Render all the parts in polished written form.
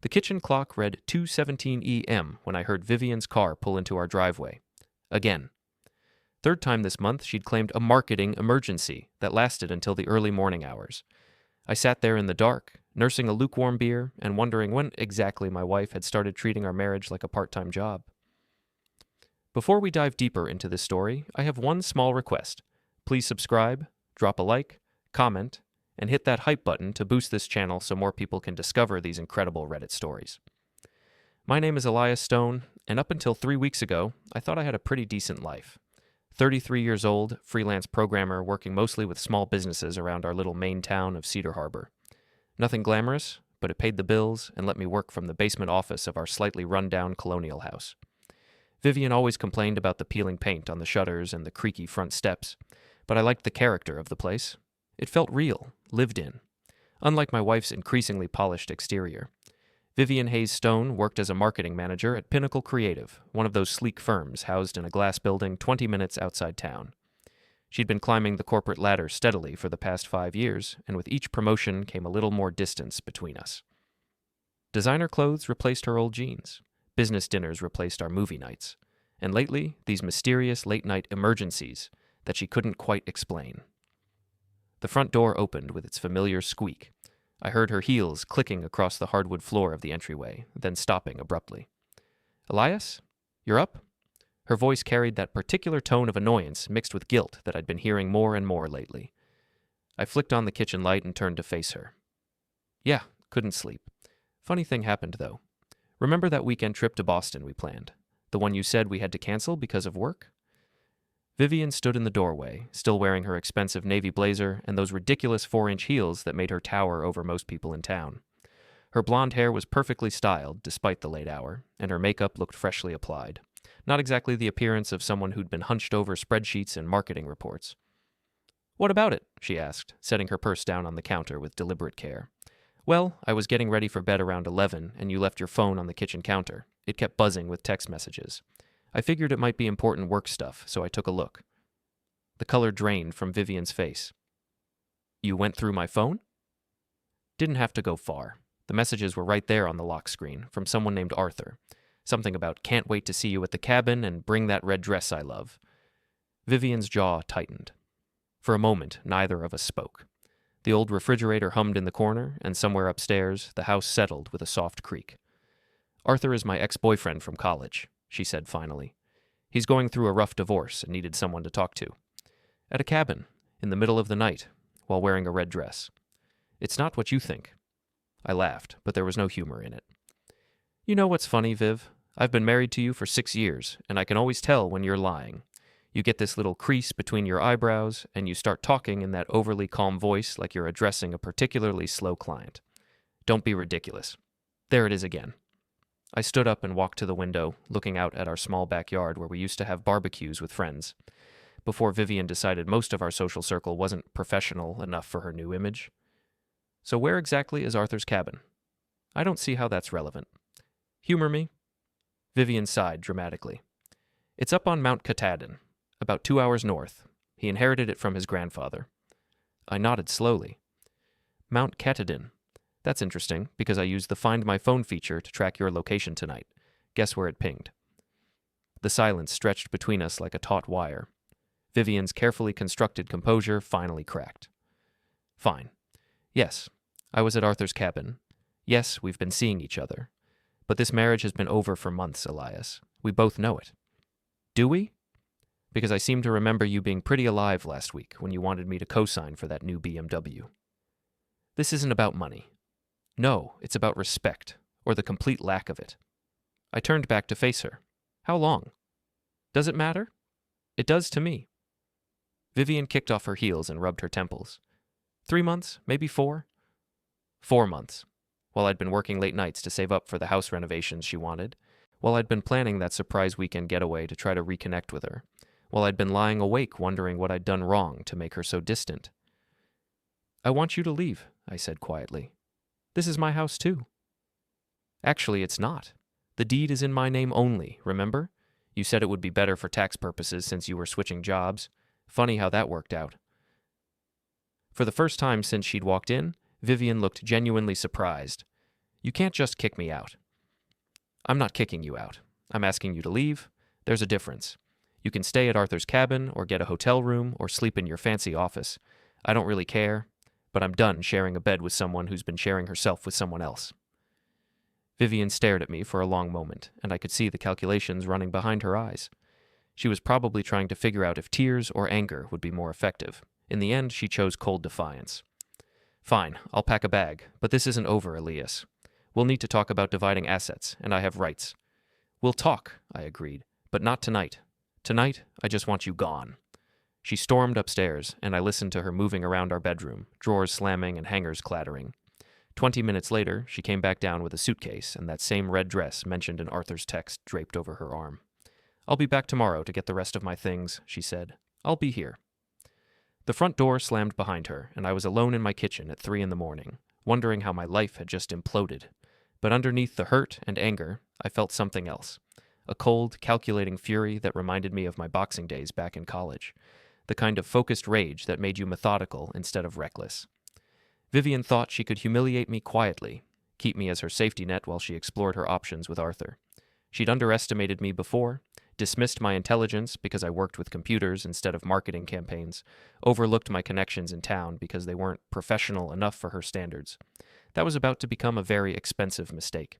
The kitchen clock read 2:17 EM when I heard Vivian's car pull into our driveway. Again. Third time this month, she'd claimed a marketing emergency that lasted until the early morning hours. I sat there in the dark, nursing a lukewarm beer and wondering when exactly my wife had started treating our marriage like a part-time job. Before we dive deeper into this story, I have one small request. Please subscribe, drop a like, comment, and hit that hype button to boost this channel so more people can discover these incredible Reddit stories. My name is Elias Stone, and up until 3 weeks ago, I thought I had a pretty decent life. 33 years old, freelance programmer working mostly with small businesses around our little Maine town of Cedar Harbor. Nothing glamorous, but it paid the bills and let me work from the basement office of our slightly run-down colonial house. Vivian always complained about the peeling paint on the shutters and the creaky front steps, but I liked the character of the place. It felt real, lived in, unlike my wife's increasingly polished exterior. Vivian Hayes-Stone worked as a marketing manager at Pinnacle Creative, one of those sleek firms housed in a glass building 20 minutes outside town. She'd been climbing the corporate ladder steadily for the past 5 years, and with each promotion came a little more distance between us. Designer clothes replaced her old jeans. Business dinners replaced our movie nights. And lately, these mysterious late-night emergencies that she couldn't quite explain. The front door opened with its familiar squeak. I heard her heels clicking across the hardwood floor of the entryway, then stopping abruptly. "Elias? You're up?" Her voice carried that particular tone of annoyance mixed with guilt that I'd been hearing more and more lately. I flicked on the kitchen light and turned to face her. "Yeah, couldn't sleep. Funny thing happened, though. Remember that weekend trip to Boston we planned? The one you said we had to cancel because of work?" Vivian stood in the doorway, still wearing her expensive navy blazer and those ridiculous 4-inch heels that made her tower over most people in town. Her blonde hair was perfectly styled, despite the late hour, and her makeup looked freshly applied. Not exactly the appearance of someone who'd been hunched over spreadsheets and marketing reports. "What about it?" she asked, setting her purse down on the counter with deliberate care. "Well, I was getting ready for bed around 11, and you left your phone on the kitchen counter. It kept buzzing with text messages. I figured it might be important work stuff, so I took a look." The color drained from Vivian's face. "You went through my phone?" Didn't have to go far. The messages were right there on the lock screen, from someone named Arthur. Something about "can't wait to see you at the cabin" and "bring that red dress I love." Vivian's jaw tightened. For a moment, neither of us spoke. The old refrigerator hummed in the corner, and somewhere upstairs, the house settled with a soft creak. "Arthur is my ex-boyfriend from college," she said finally. "He's going through a rough divorce and needed someone to talk to. At a cabin, in the middle of the night, while wearing a red dress. It's not what you think." I laughed, but there was no humor in it. "You know what's funny, Viv? I've been married to you for 6 years, and I can always tell when you're lying. You get this little crease between your eyebrows, and you start talking in that overly calm voice like you're addressing a particularly slow client. Don't be ridiculous. There it is again." I stood up and walked to the window, looking out at our small backyard where we used to have barbecues with friends, before Vivian decided most of our social circle wasn't professional enough for her new image. "So where exactly is Arthur's cabin?" "I don't see how that's relevant." "Humor me." Vivian sighed dramatically. "It's up on Mount Katahdin, about 2 hours north. He inherited it from his grandfather." I nodded slowly. "Mount Katahdin. That's interesting, because I used the Find My Phone feature to track your location tonight. Guess where it pinged?" The silence stretched between us like a taut wire. Vivian's carefully constructed composure finally cracked. "Fine. Yes, I was at Arthur's cabin. Yes, we've been seeing each other. But this marriage has been over for months, Elias. We both know it." "Do we?" "Because I seem to remember you being pretty alive last week when you wanted me to co-sign for that new BMW." "This isn't about money." "No, it's about respect, or the complete lack of it." I turned back to face her. "How long?" "Does it matter?" "It does to me." Vivian kicked off her heels and rubbed her temples. 3 months, maybe 4. 4 months. While I'd been working late nights to save up for the house renovations she wanted, while I'd been planning that surprise weekend getaway to try to reconnect with her, while I'd been lying awake wondering what I'd done wrong to make her so distant. "I want you to leave," I said quietly. "This is my house too." "Actually, it's not. The deed is in my name only, remember? You said it would be better for tax purposes since you were switching jobs. Funny how that worked out." For the first time since she'd walked in, Vivian looked genuinely surprised. You can't just kick me out. I'm not kicking you out. I'm asking you to leave. There's a difference. You can stay at Arthur's cabin or get a hotel room or sleep in your fancy office. I don't really care, but I'm done sharing a bed with someone who's been sharing herself with someone else. Vivian stared at me for a long moment, and I could see the calculations running behind her eyes. She was probably trying to figure out if tears or anger would be more effective. In the end, she chose cold defiance. Fine, I'll pack a bag, but this isn't over, Elias. We'll need to talk about dividing assets, and I have rights. We'll talk, I agreed, but not tonight. Tonight, I just want you gone. She stormed upstairs, and I listened to her moving around our bedroom, drawers slamming and hangers clattering. 20 minutes later, she came back down with a suitcase and that same red dress mentioned in Arthur's text draped over her arm. I'll be back tomorrow to get the rest of my things, she said. I'll be here. The front door slammed behind her, and I was alone in my kitchen at 3 a.m, wondering how my life had just imploded. But underneath the hurt and anger, I felt something else. A cold, calculating fury that reminded me of my boxing days back in college. The kind of focused rage that made you methodical instead of reckless. Vivian thought she could humiliate me quietly, keep me as her safety net while she explored her options with Arthur. She'd underestimated me before, dismissed my intelligence because I worked with computers instead of marketing campaigns, overlooked my connections in town because they weren't professional enough for her standards. That was about to become a very expensive mistake.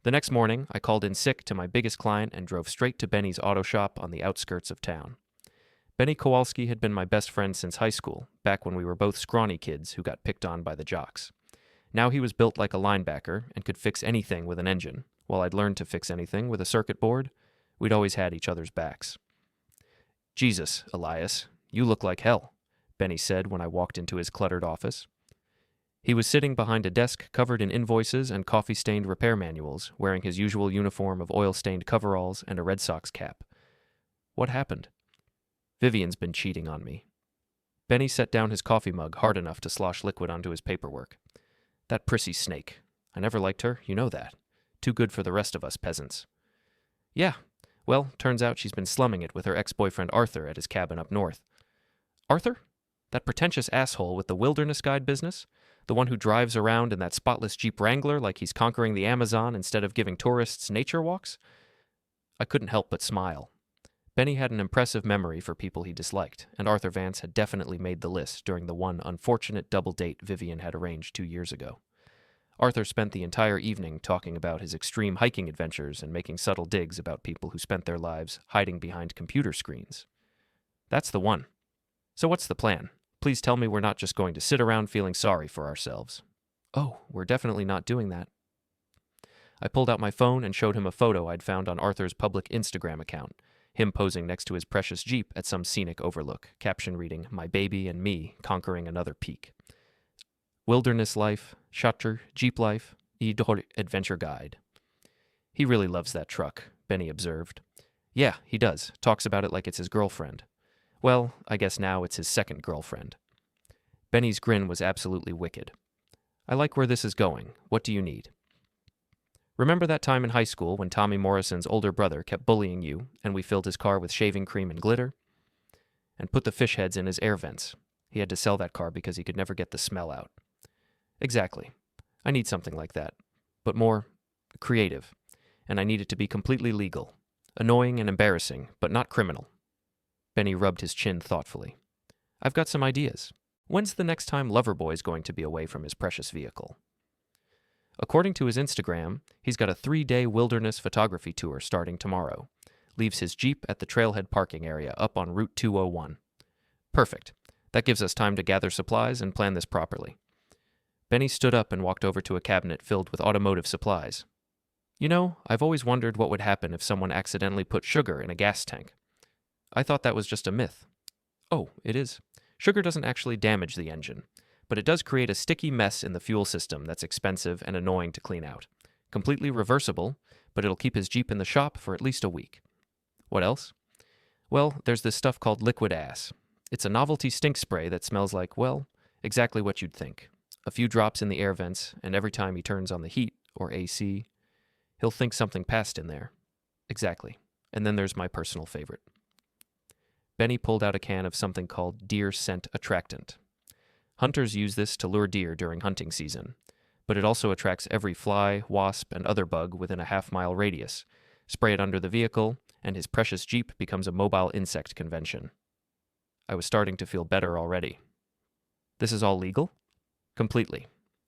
The next morning, I called in sick to my biggest client and drove straight to Benny's auto shop on the outskirts of town. Benny Kowalski had been my best friend since high school, back when we were both scrawny kids who got picked on by the jocks. Now he was built like a linebacker and could fix anything with an engine, while I'd learned to fix anything with a circuit board. We'd always had each other's backs. Jesus, Elias, you look like hell, Benny said when I walked into his cluttered office. He was sitting behind a desk covered in invoices and coffee-stained repair manuals, wearing his usual uniform of oil-stained coveralls and a Red Sox cap. What happened? Vivian's been cheating on me. Benny set down his coffee mug hard enough to slosh liquid onto his paperwork. That prissy snake. I never liked her, you know that. Too good for the rest of us peasants. Yeah, well, turns out she's been slumming it with her ex-boyfriend Arthur at his cabin up north. Arthur? That pretentious asshole with the wilderness guide business? The one who drives around in that spotless Jeep Wrangler like he's conquering the Amazon instead of giving tourists nature walks? I couldn't help but smile. Benny had an impressive memory for people he disliked, and Arthur Vance had definitely made the list during the one unfortunate double date Vivian had arranged 2 years ago. Arthur spent the entire evening talking about his extreme hiking adventures and making subtle digs about people who spent their lives hiding behind computer screens. That's the one. So what's the plan? Please tell me we're not just going to sit around feeling sorry for ourselves. Oh, we're definitely not doing that. I pulled out my phone and showed him a photo I'd found on Arthur's public Instagram account, him posing next to his precious Jeep at some scenic overlook, caption reading, "My baby and me conquering another peak." Wilderness life, Shutter, Jeep life, Odor adventure guide. He really loves that truck, Benny observed. Yeah, he does. Talks about it like it's his girlfriend. Well, I guess now it's his second girlfriend. Benny's grin was absolutely wicked. I like where this is going. What do you need? Remember that time in high school when Tommy Morrison's older brother kept bullying you and we filled his car with shaving cream and glitter? And put the fish heads in his air vents. He had to sell that car because he could never get the smell out. Exactly. I need something like that. But more creative. And I need it to be completely legal. Annoying and embarrassing, but not criminal. Benny rubbed his chin thoughtfully. I've got some ideas. When's the next time Loverboy's going to be away from his precious vehicle? According to his Instagram, he's got a 3-day wilderness photography tour starting tomorrow. Leaves his Jeep at the trailhead parking area up on Route 201. Perfect. That gives us time to gather supplies and plan this properly. Benny stood up and walked over to a cabinet filled with automotive supplies. You know, I've always wondered what would happen if someone accidentally put sugar in a gas tank. I thought that was just a myth. Oh, it is. Sugar doesn't actually damage the engine, but it does create a sticky mess in the fuel system that's expensive and annoying to clean out. Completely reversible, but it'll keep his Jeep in the shop for at least a week. What else? Well, there's this stuff called liquid ass. It's a novelty stink spray that smells like, well, exactly what you'd think. A few drops in the air vents, and every time he turns on the heat, or AC, he'll think something passed in there. Exactly. And then there's my personal favorite. Benny pulled out a can of something called deer scent attractant. Hunters use this to lure deer during hunting season, but it also attracts every fly, wasp, and other bug within a half-mile radius. Spray it under the vehicle, and his precious Jeep becomes a mobile insect convention. I was starting to feel better already. This is all legal? Completely.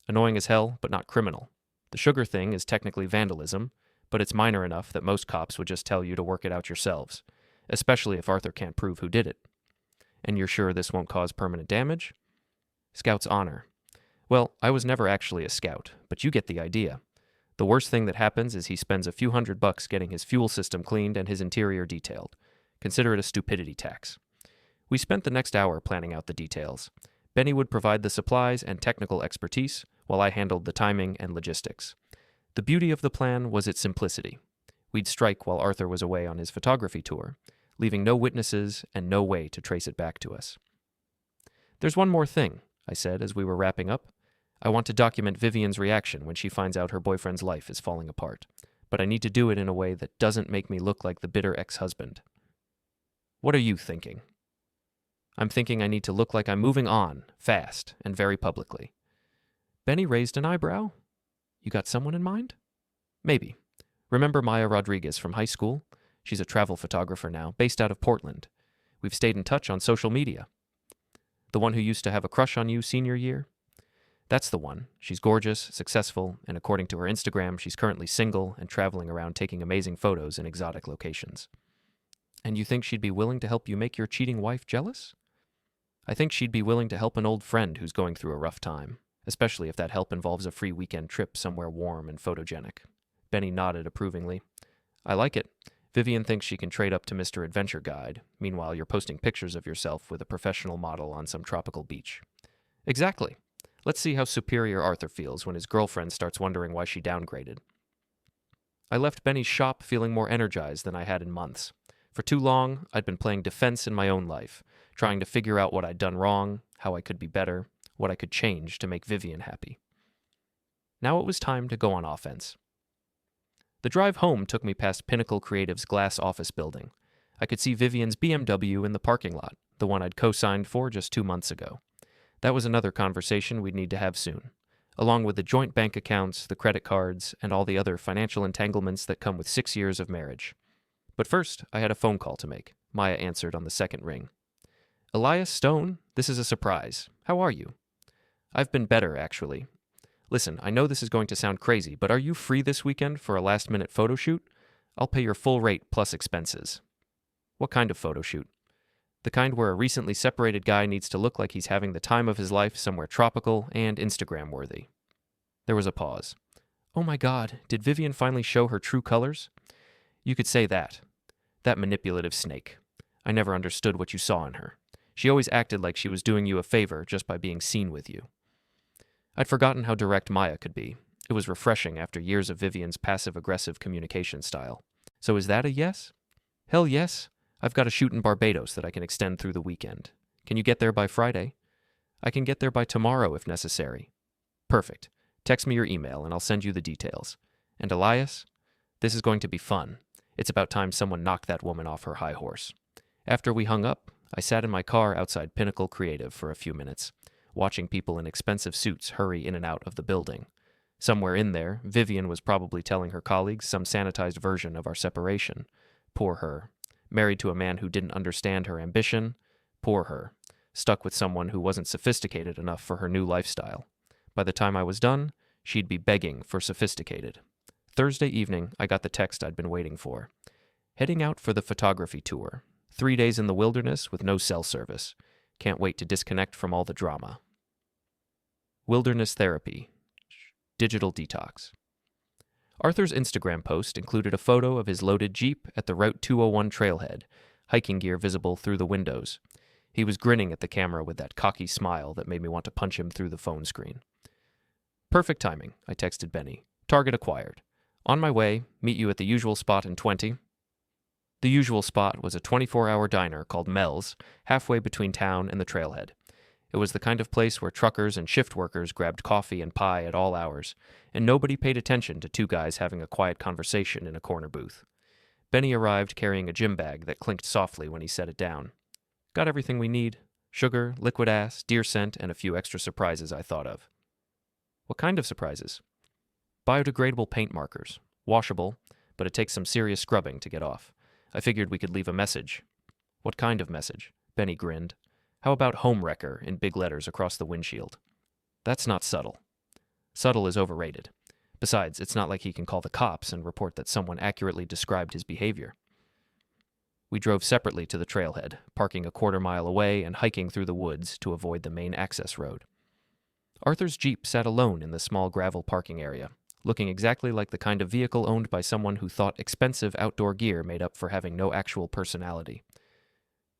Annoying as hell, but not criminal. The sugar thing is technically vandalism, but it's minor enough that most cops would just tell you to work it out yourselves, especially if Arthur can't prove who did it. And you're sure this won't cause permanent damage? Scout's honor. Well, I was never actually a scout, but you get the idea. The worst thing that happens is he spends a few $100 getting his fuel system cleaned and his interior detailed. Consider it a stupidity tax. We spent the next hour planning out the details. Benny would provide the supplies and technical expertise, while I handled the timing and logistics. The beauty of the plan was its simplicity. We'd strike while Arthur was away on his photography tour, leaving no witnesses and no way to trace it back to us. There's one more thing, I said as we were wrapping up. I want to document Vivian's reaction when she finds out her boyfriend's life is falling apart, but I need to do it in a way that doesn't make me look like the bitter ex-husband. What are you thinking? I'm thinking I need to look like I'm moving on, fast, and very publicly. Benny raised an eyebrow. You got someone in mind? Maybe. Remember Maya Rodriguez from high school? She's a travel photographer now, based out of Portland. We've stayed in touch on social media. The one who used to have a crush on you senior year? That's the one. She's gorgeous, successful, and according to her Instagram, she's currently single and traveling around taking amazing photos in exotic locations. And you think she'd be willing to help you make your cheating wife jealous? I think she'd be willing to help an old friend who's going through a rough time, especially if that help involves a free weekend trip somewhere warm and photogenic. Benny nodded approvingly. I like it. Vivian thinks she can trade up to Mr. Adventure Guide. Meanwhile, you're posting pictures of yourself with a professional model on some tropical beach. Exactly. Let's see how superior Arthur feels when his girlfriend starts wondering why she downgraded. I left Benny's shop feeling more energized than I had in months. For too long, I'd been playing defense in my own life, trying to figure out what I'd done wrong, how I could be better, what I could change to make Vivian happy. Now it was time to go on offense. The drive home took me past Pinnacle Creative's glass office building. I could see Vivian's BMW in the parking lot, the one I'd co-signed for just 2 months ago. That was another conversation we'd need to have soon, along with the joint bank accounts, the credit cards, and all the other financial entanglements that come with 6 years of marriage. But first, I had a phone call to make. Maya answered on the second ring. Elias Stone, this is a surprise. How are you? I've been better, actually. Listen, I know this is going to sound crazy, but are you free this weekend for a last-minute photo shoot? I'll pay your full rate plus expenses. What kind of photo shoot? The kind where a recently separated guy needs to look like he's having the time of his life somewhere tropical and Instagram-worthy. There was a pause. Oh my God, did Vivian finally show her true colors? You could say that. That manipulative snake. I never understood what you saw in her. She always acted like she was doing you a favor just by being seen with you. I'd forgotten how direct Maya could be. It was refreshing after years of Vivian's passive-aggressive communication style. So is that a yes? Hell yes. I've got a shoot in Barbados that I can extend through the weekend. Can you get there by Friday? I can get there by tomorrow if necessary. Perfect. Text me your email and I'll send you the details. And Elias, this is going to be fun. It's about time someone knocked that woman off her high horse. After we hung up, I sat in my car outside Pinnacle Creative for a few minutes, watching people in expensive suits hurry in and out of the building. Somewhere in there, Vivian was probably telling her colleagues some sanitized version of our separation. Poor her. Married to a man who didn't understand her ambition. Poor her. Stuck with someone who wasn't sophisticated enough for her new lifestyle. By the time I was done, she'd be begging for sophisticated. Thursday evening, I got the text I'd been waiting for. Heading out for the photography tour. 3 days in the wilderness with no cell service. Can't wait to disconnect from all the drama. Wilderness therapy. Digital detox. Arthur's Instagram post included a photo of his loaded Jeep at the Route 201 trailhead, hiking gear visible through the windows. He was grinning at the camera with that cocky smile that made me want to punch him through the phone screen. Perfect timing, I texted Benny. Target acquired. On my way, meet you at the usual spot in 20. The usual spot was a 24-hour diner called Mel's, halfway between town and the trailhead. It was the kind of place where truckers and shift workers grabbed coffee and pie at all hours, and nobody paid attention to two guys having a quiet conversation in a corner booth. Benny arrived carrying a gym bag that clinked softly when he set it down. Got everything we need. Sugar, liquid ass, deer scent, and a few extra surprises I thought of. What kind of surprises? Biodegradable paint markers. Washable, but it takes some serious scrubbing to get off. I figured we could leave a message. What kind of message? Benny grinned. How about home wrecker in big letters across the windshield? That's not subtle. Subtle is overrated. Besides, it's not like he can call the cops and report that someone accurately described his behavior. We drove separately to the trailhead, parking a quarter-mile away and hiking through the woods to avoid the main access road. Arthur's Jeep sat alone in the small gravel parking area, looking exactly like the kind of vehicle owned by someone who thought expensive outdoor gear made up for having no actual personality.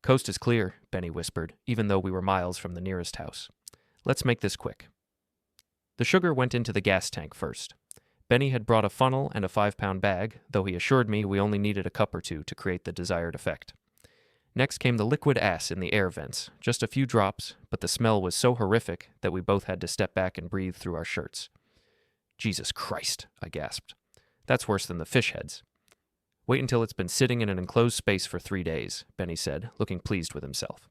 Coast is clear, Benny whispered, even though we were miles from the nearest house. Let's make this quick. The sugar went into the gas tank first. Benny had brought a funnel and a 5-pound bag, though he assured me we only needed a cup or two to create the desired effect. Next came the liquid ass in the air vents, just a few drops, but the smell was so horrific that we both had to step back and breathe through our shirts. Jesus Christ, I gasped. That's worse than the fish heads. Wait until it's been sitting in an enclosed space for 3 days, Benny said, looking pleased with himself.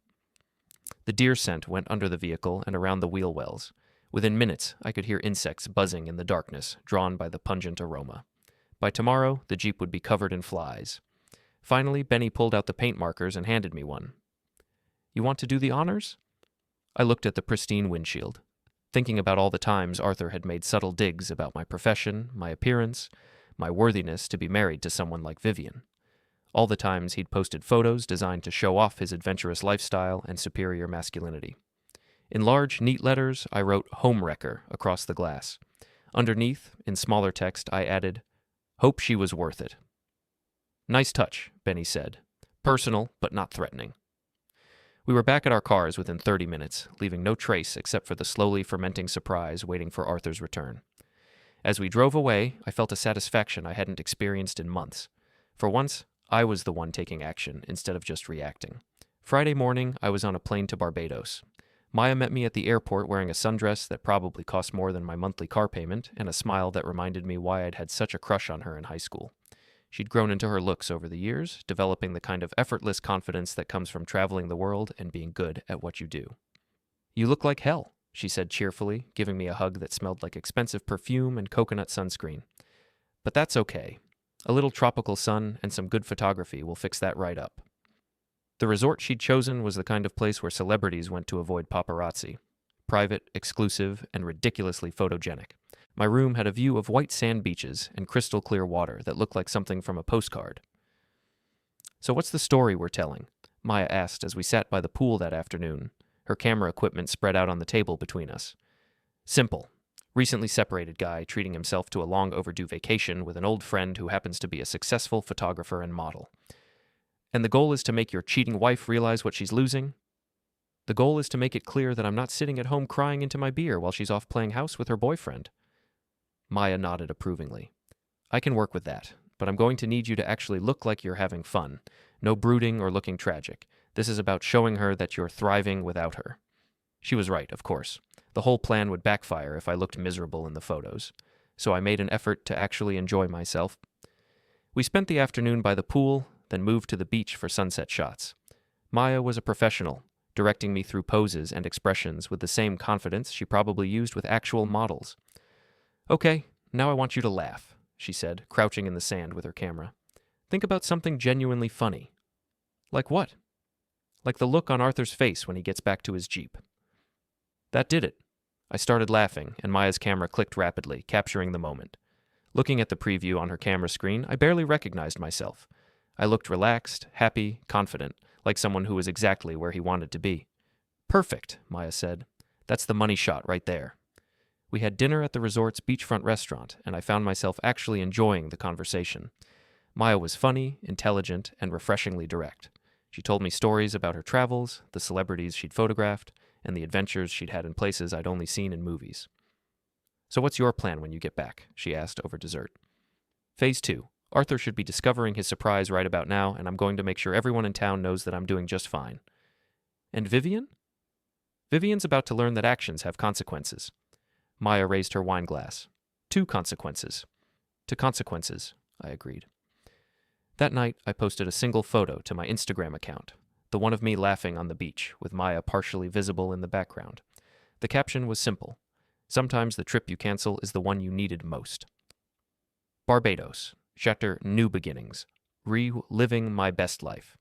The deer scent went under the vehicle and around the wheel wells. Within minutes, I could hear insects buzzing in the darkness, drawn by the pungent aroma. By tomorrow, the Jeep would be covered in flies. Finally, Benny pulled out the paint markers and handed me one. You want to do the honors? I looked at the pristine windshield, thinking about all the times Arthur had made subtle digs about my profession, my appearance, my worthiness to be married to someone like Vivian. All the times he'd posted photos designed to show off his adventurous lifestyle and superior masculinity. In large, neat letters, I wrote home wrecker across the glass. Underneath, in smaller text, I added, hope she was worth it. Nice touch, Benny said. Personal, but not threatening. We were back at our cars within 30 minutes, leaving no trace except for the slowly fermenting surprise waiting for Arthur's return. As we drove away, I felt a satisfaction I hadn't experienced in months. For once, I was the one taking action instead of just reacting. Friday morning, I was on a plane to Barbados. Maya met me at the airport wearing a sundress that probably cost more than my monthly car payment and a smile that reminded me why I'd had such a crush on her in high school. She'd grown into her looks over the years, developing the kind of effortless confidence that comes from traveling the world and being good at what you do. You look like hell, she said cheerfully, giving me a hug that smelled like expensive perfume and coconut sunscreen. But that's okay. A little tropical sun and some good photography will fix that right up. The resort she'd chosen was the kind of place where celebrities went to avoid paparazzi. Private, exclusive, and ridiculously photogenic. My room had a view of white sand beaches and crystal clear water that looked like something from a postcard. So what's the story we're telling? Maya asked as we sat by the pool that afternoon, her camera equipment spread out on the table between us. Simple. Recently separated guy treating himself to a long overdue vacation with an old friend who happens to be a successful photographer and model. And the goal is to make your cheating wife realize what she's losing? The goal is to make it clear that I'm not sitting at home crying into my beer while she's off playing house with her boyfriend. Maya nodded approvingly. I can work with that, but I'm going to need you to actually look like you're having fun. No brooding or looking tragic. This is about showing her that you're thriving without her. She was right, of course. The whole plan would backfire if I looked miserable in the photos. So I made an effort to actually enjoy myself. We spent the afternoon by the pool, then moved to the beach for sunset shots. Maya was a professional, directing me through poses and expressions with the same confidence she probably used with actual models. Okay, now I want you to laugh, she said, crouching in the sand with her camera. Think about something genuinely funny. Like what? Like the look on Arthur's face when he gets back to his Jeep. That did it. I started laughing, and Maya's camera clicked rapidly, capturing the moment. Looking at the preview on her camera screen, I barely recognized myself. I looked relaxed, happy, confident, like someone who was exactly where he wanted to be. Perfect, Maya said. That's the money shot right there. We had dinner at the resort's beachfront restaurant, and I found myself actually enjoying the conversation. Maya was funny, intelligent, and refreshingly direct. She told me stories about her travels, the celebrities she'd photographed, and the adventures she'd had in places I'd only seen in movies. So what's your plan when you get back? She asked over dessert. Phase 2. Arthur should be discovering his surprise right about now, and I'm going to make sure everyone in town knows that I'm doing just fine. And Vivian? Vivian's about to learn that actions have consequences. Maya raised her wine glass. 2 consequences. To consequences, I agreed. That night, I posted a single photo to my Instagram account, the one of me laughing on the beach, with Maya partially visible in the background. The caption was simple. Sometimes the trip you cancel is the one you needed most. Barbados. Chapter New Beginnings. Reliving my best life.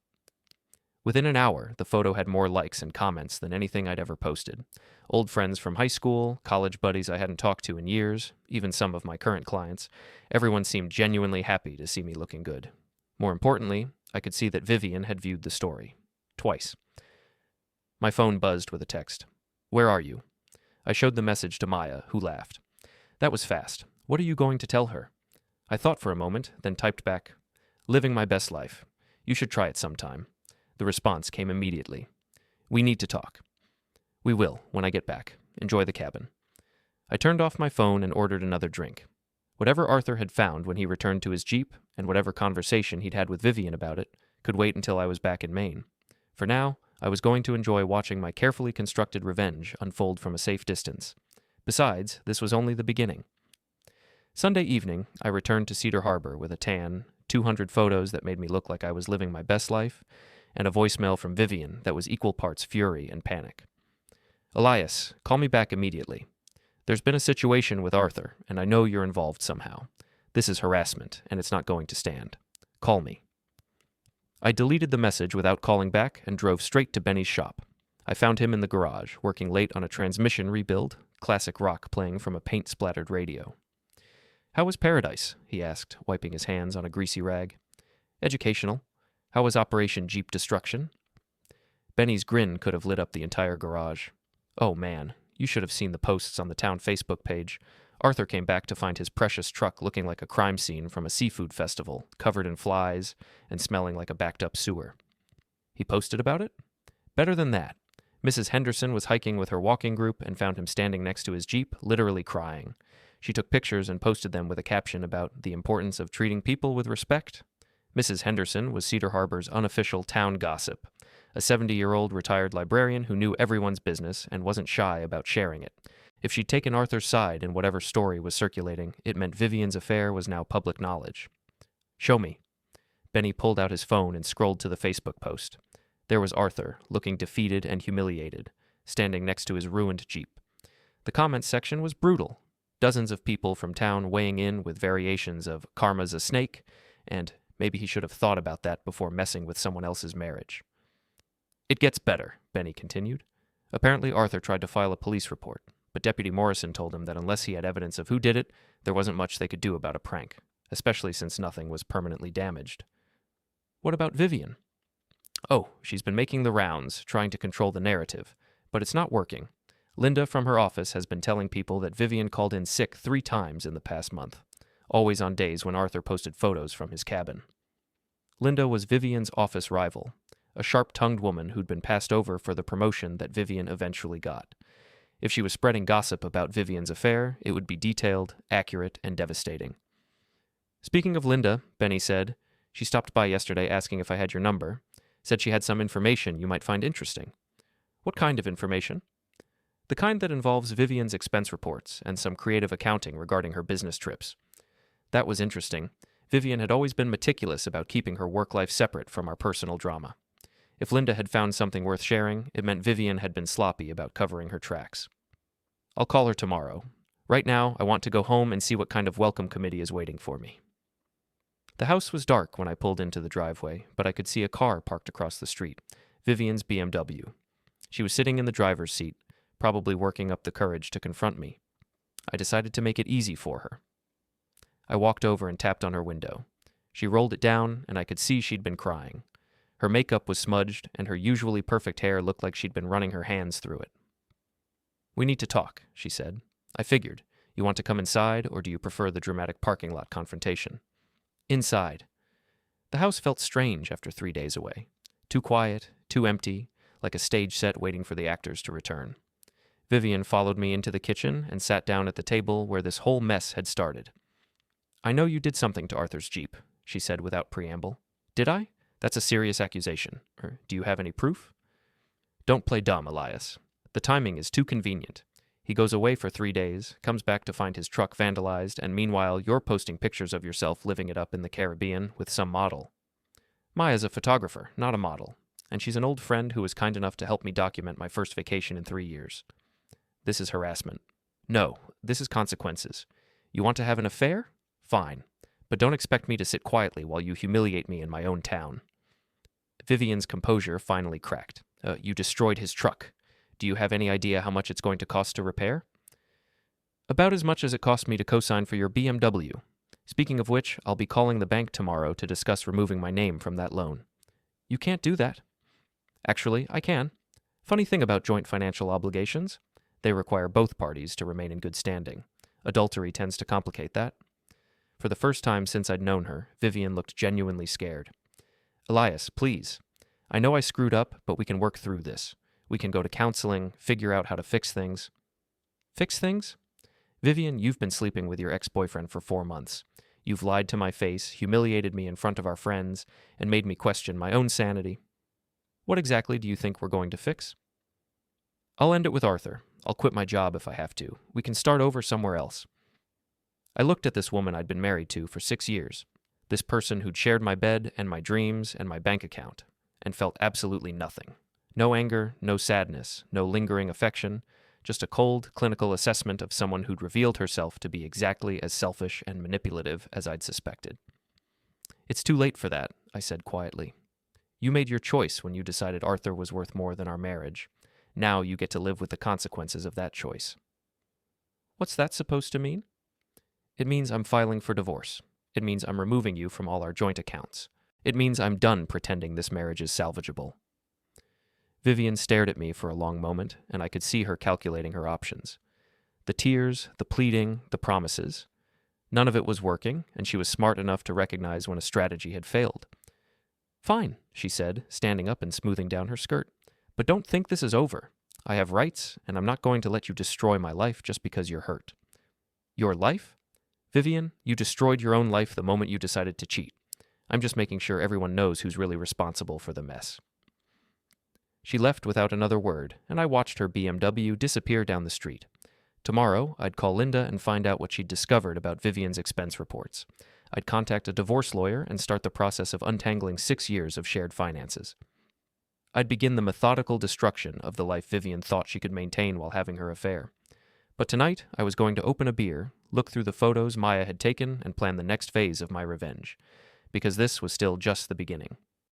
Within an hour, the photo had more likes and comments than anything I'd ever posted. Old friends from high school, college buddies I hadn't talked to in years, even some of my current clients. Everyone seemed genuinely happy to see me looking good. More importantly, I could see that Vivian had viewed the story. Twice. My phone buzzed with a text. "Where are you?" I showed the message to Maya, who laughed. "That was fast. What are you going to tell her?" I thought for a moment, then typed back, "Living my best life. You should try it sometime." The response came immediately. "We need to talk." "We will, when I get back. Enjoy the cabin." I turned off my phone and ordered another drink. Whatever Arthur had found when he returned to his Jeep, and whatever conversation he'd had with Vivian about it, could wait until I was back in Maine. For now, I was going to enjoy watching my carefully constructed revenge unfold from a safe distance. Besides, this was only the beginning. Sunday evening, I returned to Cedar Harbor with a tan, 200 photos that made me look like I was living my best life, and a voicemail from Vivian that was equal parts fury and panic. "Elias, call me back immediately. There's been a situation with Arthur, and I know you're involved somehow. This is harassment, and it's not going to stand. Call me." I deleted the message without calling back and drove straight to Benny's shop. I found him in the garage, working late on a transmission rebuild, classic rock playing from a paint-splattered radio. "How was Paradise?" he asked, wiping his hands on a greasy rag. "Educational. How was Operation Jeep Destruction?" Benny's grin could have lit up the entire garage. "Oh man, you should have seen the posts on the town Facebook page. Arthur came back to find his precious truck looking like a crime scene from a seafood festival, covered in flies and smelling like a backed-up sewer." "He posted about it?" "Better than that. Mrs. Henderson was hiking with her walking group and found him standing next to his Jeep, literally crying. She took pictures and posted them with a caption about the importance of treating people with respect. Mrs. Henderson was Cedar Harbor's unofficial town gossip, a 70-year-old retired librarian who knew everyone's business and wasn't shy about sharing it. If she'd taken Arthur's side in whatever story was circulating, it meant Vivian's affair was now public knowledge. "Show me." Benny pulled out his phone and scrolled to the Facebook post. There was Arthur, looking defeated and humiliated, standing next to his ruined Jeep. The comments section was brutal. Dozens of people from town weighing in with variations of "karma's a snake" and "maybe he should have thought about that before messing with someone else's marriage." "It gets better," Benny continued. "Apparently Arthur tried to file a police report, but Deputy Morrison told him that unless he had evidence of who did it, there wasn't much they could do about a prank, especially since nothing was permanently damaged." "What about Vivian?" "Oh, she's been making the rounds, trying to control the narrative, but it's not working. Linda from her office has been telling people that Vivian called in sick 3 times in the past month, always on days when Arthur posted photos from his cabin." Linda was Vivian's office rival, a sharp-tongued woman who'd been passed over for the promotion that Vivian eventually got. If she was spreading gossip about Vivian's affair, it would be detailed, accurate, and devastating. "Speaking of Linda," Benny said, "she stopped by yesterday asking if I had your number. Said she had some information you might find interesting." "What kind of information?" "The kind that involves Vivian's expense reports and some creative accounting regarding her business trips." That was interesting. Vivian had always been meticulous about keeping her work life separate from our personal drama. If Linda had found something worth sharing, it meant Vivian had been sloppy about covering her tracks. "I'll call her tomorrow. Right now, I want to go home and see what kind of welcome committee is waiting for me." The house was dark when I pulled into the driveway, but I could see a car parked across the street, Vivian's BMW. She was sitting in the driver's seat, probably working up the courage to confront me. I decided to make it easy for her. I walked over and tapped on her window. She rolled it down, and I could see she'd been crying. Her makeup was smudged, and her usually perfect hair looked like she'd been running her hands through it. "We need to talk," she said. "I figured. You want to come inside, or do you prefer the dramatic parking lot confrontation?" "Inside." The house felt strange after 3 days away. Too quiet, too empty, like a stage set waiting for the actors to return. Vivian followed me into the kitchen and sat down at the table where this whole mess had started. "I know you did something to Arthur's Jeep," she said without preamble. "Did I? That's a serious accusation. Do you have any proof?" "Don't play dumb, Elias. The timing is too convenient. He goes away for 3 days, comes back to find his truck vandalized, and meanwhile you're posting pictures of yourself living it up in the Caribbean with some model. Maya's a photographer, not a model, and she's an old friend who was kind enough to help me document my first vacation in 3 years. This is harassment. No, this is consequences. You want to have an affair? Fine. But don't expect me to sit quietly while you humiliate me in my own town. Vivian's composure finally cracked. You destroyed his truck. Do you have any idea how much it's going to cost to repair? About as much as it cost me to co-sign for your BMW. Speaking of which, I'll be calling the bank tomorrow to discuss removing my name from that loan. You can't do that. Actually, I can. Funny thing about joint financial obligations, they require both parties to remain in good standing. Adultery tends to complicate that. For the first time since I'd known her, Vivian looked genuinely scared. Elias, please. I know I screwed up, but we can work through this. We can go to counseling, figure out how to fix things. Fix things? Vivian, you've been sleeping with your ex-boyfriend for 4 months. You've lied to my face, humiliated me in front of our friends, and made me question my own sanity. What exactly do you think we're going to fix? I'll end it with Arthur. I'll quit my job if I have to. We can start over somewhere else. I looked at this woman I'd been married to for 6 years, this person who'd shared my bed and my dreams and my bank account, and felt absolutely nothing. No anger, no sadness, no lingering affection, just a cold, clinical assessment of someone who'd revealed herself to be exactly as selfish and manipulative as I'd suspected. It's too late for that, I said quietly. You made your choice when you decided Arthur was worth more than our marriage. Now you get to live with the consequences of that choice. What's that supposed to mean? It means I'm filing for divorce. It means I'm removing you from all our joint accounts. It means I'm done pretending this marriage is salvageable. Vivian stared at me for a long moment, and I could see her calculating her options. The tears, the pleading, the promises. None of it was working, and she was smart enough to recognize when a strategy had failed. Fine, she said, standing up and smoothing down her skirt. But don't think this is over. I have rights, and I'm not going to let you destroy my life just because you're hurt. Your life? Vivian, you destroyed your own life the moment you decided to cheat. I'm just making sure everyone knows who's really responsible for the mess. She left without another word, and I watched her BMW disappear down the street. Tomorrow, I'd call Linda and find out what she'd discovered about Vivian's expense reports. I'd contact a divorce lawyer and start the process of untangling 6 years of shared finances. I'd begin the methodical destruction of the life Vivian thought she could maintain while having her affair. But tonight, I was going to open a beer, look through the photos Maya had taken, and plan the next phase of my revenge. Because this was still just the beginning.